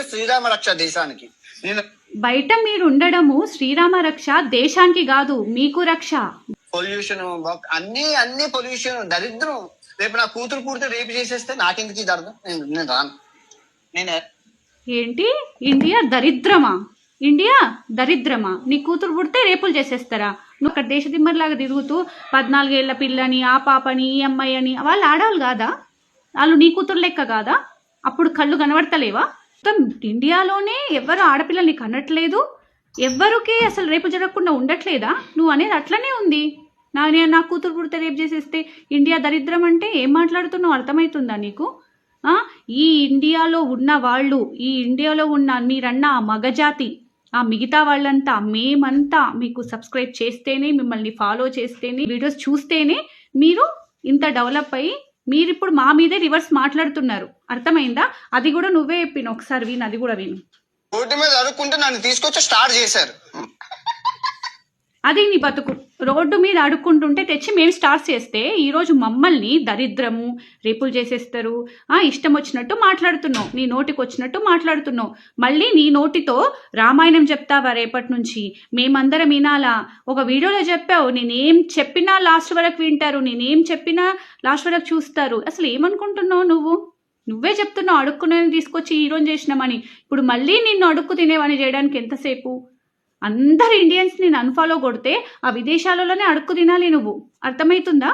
ఉండడమే శ్రీరామ రక్ష దేశానికి. నేను బయట మీరు ఉండడము శ్రీరామ రక్ష దేశానికి కాదు, మీకు రక్ష. పొల్యూషన్ అన్ని పొల్యూషన్ దరిద్రం. రేపు నా కూతురు పుడితే రేపు చేసేస్తే నాకెందుకు ఇది అర్థం? నేను రాను. నేను ఏంటి ఇండియా దరిద్రమా? ఇండియా దరిద్రమా? నీ కూతురు పుడితే రేపులు చేసేస్తారా? నువ్వు అక్కడ దేశదిమ్మర్లాగా తిరుగుతూ 14 ఏళ్ల పిల్లని, ఆ పాపని, ఈ అమ్మాయి అని, వాళ్ళు ఆడవాళ్ళు కాదా? వాళ్ళు నీ కూతురు లెక్క కాదా? అప్పుడు కళ్ళు కనబడతలేవా? మొత్తం ఇండియాలోనే ఎవరు ఆడపిల్లల్ని కనట్లేదు, ఎవ్వరికి అసలు రేపు జరగకుండా ఉండట్లేదా? నువ్వు అనేది అట్లనే ఉంది. నా కూతురు పుడితే రేపు చేసేస్తే ఇండియా దరిద్రం అంటే ఏం మాట్లాడుతున్నావు? అర్థమవుతుందా నీకు? ఈ ఇండియాలో ఉన్న వాళ్ళు, ఈ ఇండియాలో ఉన్న మీరన్న ఆ మగజాతి, ఆ మిగతా వాళ్ళంతా, మేమంతా మీకు సబ్స్క్రైబ్ చేస్తేనే, మిమ్మల్ని ఫాలో చేస్తేనే, వీడియోస్ చూస్తేనే మీరు ఇంత డెవలప్ అయ్యి మీరిప్పుడు మా మీదే రివర్స్ మాట్లాడుతున్నారు. అర్థమైందా? అది కూడా నువ్వే చెప్పిన, ఒకసారి విను, అది కూడా విను. రోడ్డు మీద అడుక్కుంటే నన్ను తీసుకొచ్చి స్టార్ట్ చేశారు. అది నీ బతుకు. రోడ్డు మీద అడుక్కుంటుంటే తెచ్చి మేము స్టార్ట్ చేస్తే ఈరోజు మమ్మల్ని దరిద్రము, రేపులు చేసేస్తారు, ఇష్టం వచ్చినట్టు మాట్లాడుతున్నావు, నీ నోటికి వచ్చినట్టు మాట్లాడుతున్నావు. మళ్ళీ నీ నోటితో రామాయణం చెప్తావా రేపటి నుంచి? మేమందరం వినాలా? ఒక వీడియోలో చెప్పావు, నేనేం చెప్పినా లాస్ట్ వరకు వింటారు, నేనేం చెప్పినా లాస్ట్ వరకు చూస్తారు. అసలు ఏమనుకుంటున్నావు నువ్వు? నువ్వే చెప్తున్నావు అడుక్కునేది తీసుకొచ్చి హీరోని చేసినామని. ఇప్పుడు మళ్ళీ నిన్ను అడుక్కు తినేవని చేయడానికి ఎంతసేపు? అందరు ఇండియన్స్ నేను అన్ఫాలో కొడితే ఆ విదేశాలలోనే అడుక్కు తినాలి నువ్వు. అర్థమవుతుందా?